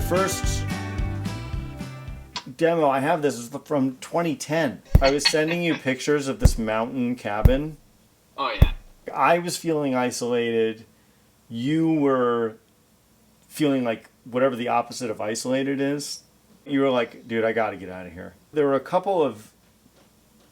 first demo I have, this is from 2010. I was sending you pictures of this mountain cabin. Oh yeah. I was feeling isolated. You were feeling like whatever the opposite of isolated is. You were like, dude, I gotta get out of here. There were a couple of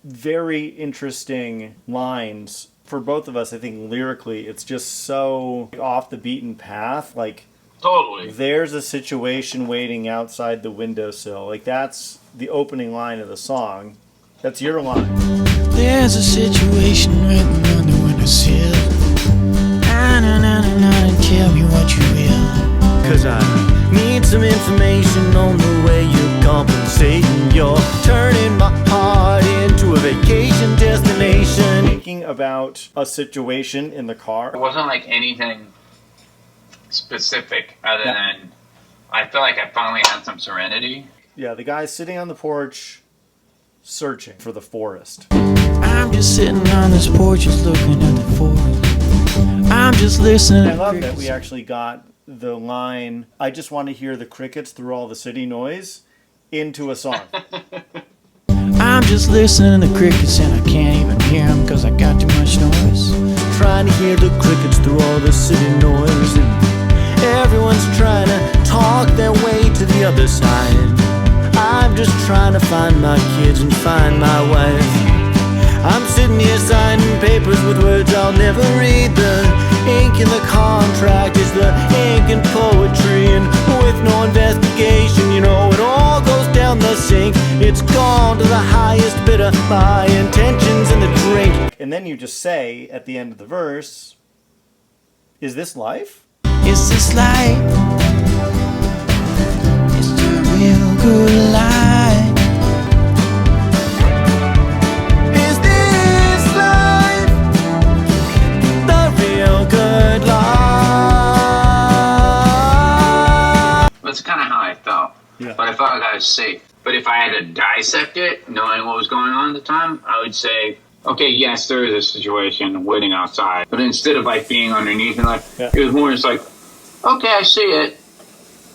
very interesting lines for both of us. I think lyrically it's just so off the beaten path. Like, Totally. there's a situation waiting outside the windowsill. Like, that's the opening line of the song. That's your line. There's a situation written on the windowsill. Tell me what you will. Cause I need some information on the way you're compensating. You're turning my heart into a vacation destination. Thinking about a situation in the car. It wasn't like anything specific other than I feel like I finally had some serenity. Yeah, the guy's sitting on the porch searching for the forest. I'm just sitting on this porch just looking at the forest. I'm just listening. I love that we actually got the line, I just want to hear the crickets through all the city noise, into a song. I'm just listening to crickets and I can't even hear them because I got too much noise. Trying to hear the crickets through all the city noise. And everyone's trying to talk their way to the other side. I'm just trying to find my kids and find my wife. I'm sitting here signing papers with words I'll never read. The ink in the contract is the ink in poetry. And with no investigation, you know, it all goes down the sink. It's gone to the highest bidder. My intentions in the drink. And then you just say, at the end of the verse, is this life? Is this life? It's the real good life. That's kind of how I felt. Yeah. But I felt like I was safe. But if I had to dissect it, knowing what was going on at the time, I would say, okay, yes, there is a situation waiting outside. But instead of like being underneath and like, it was more just like, okay, I see it.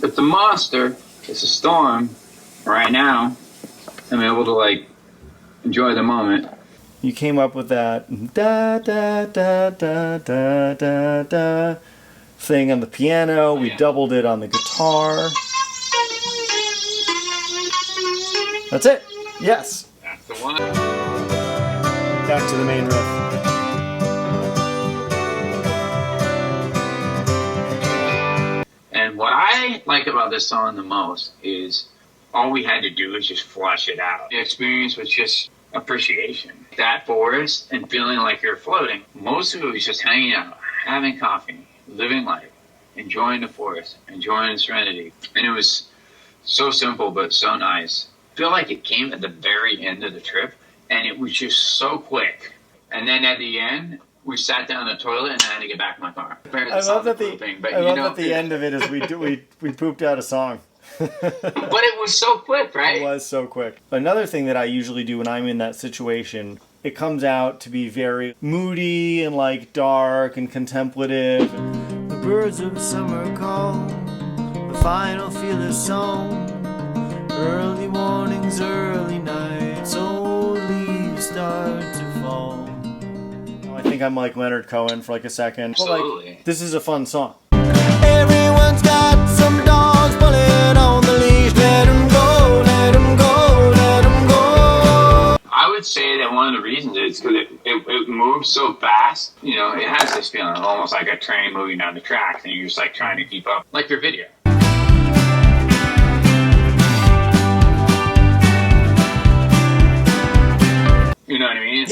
It's a monster. It's a storm. Right now, I'm able to like enjoy the moment. You came up with that da da da da da da da thing on the piano. We doubled it on the guitar. That's it. Yes. That's the one. Back to the main riff. And what I like about this song the most is all we had to do was just flush it out. The experience was just appreciation. That forest and feeling like you're floating. Most of it was just hanging out, having coffee, living life, enjoying the forest, enjoying the serenity. And it was so simple but so nice. I feel like it came at the very end of the trip and it was just so quick. And then at the end, we sat down in the toilet and I had to get back in my car. I love that the end of it is we pooped out a song. But it was so quick, right? It was so quick. Another thing that I usually do when I'm in that situation, it comes out to be very moody and like dark and contemplative. The birds of summer call, the final feeler song. Early mornings, early nights, old leaves start to fall. I think I'm like Leonard Cohen for like a second. Absolutely. But like, this is a fun song. Everyone's got some dogs pulling on the leash. Let them go, let them go, let them go. I would say that one of the reasons is because it moves so fast. You know, it has this feeling almost like a train moving down the tracks and you're just like trying to keep up. Like your video. You know what I mean?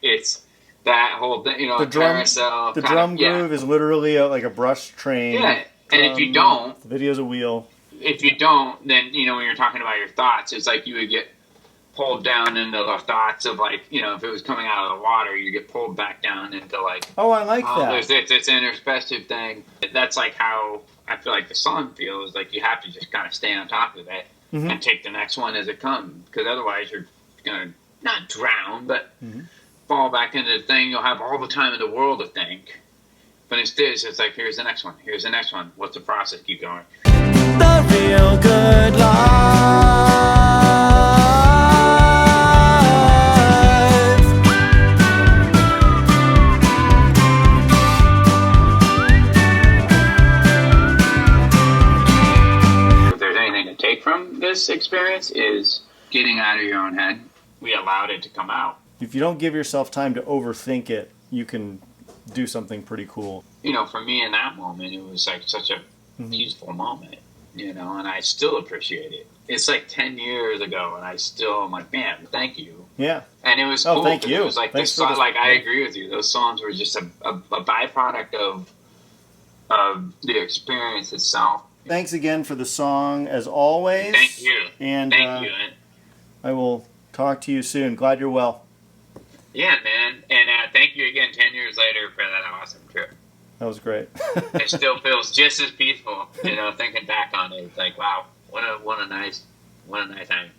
It's that whole thing, you know, the drum, carousel. the drum groove is literally like a brush train. Yeah, and if you don't, the video's a wheel. If you don't, then, you know, when you're talking about your thoughts, it's like you would get pulled down into the thoughts of like, you know, if it was coming out of the water, you get pulled back down into like, oh, I like that. There's this introspective thing. That's like how I feel like the song feels. Like you have to just kind of stay on top of it and take the next one as it comes, because otherwise you're gonna not drown, but fall back into the thing. You'll have all the time in the world to think, but instead it's like, here's the next one, here's the next one. What's the process? Keep going. The a real good life. If there's anything to take from this experience is getting out of your own head. We allowed it to come out. If you don't give yourself time to overthink it, you can do something pretty cool. You know, for me in that moment, it was like such a peaceful moment, you know, and I still appreciate it. It's like 10 years ago, and I still am like, man, thank you. Yeah. And it was Oh, cool. thank you. It was like Thanks this for song, this- like I agree with you. Those songs were just a byproduct of the experience itself. Thanks again for the song, as always. Thank you. And Thank you. And, I will talk to you soon. Glad you're well. yeah, man. And thank you again 10 years later for that awesome trip. That was great. It still feels just as peaceful, you know, thinking back on it. It's like, wow, what a nice time.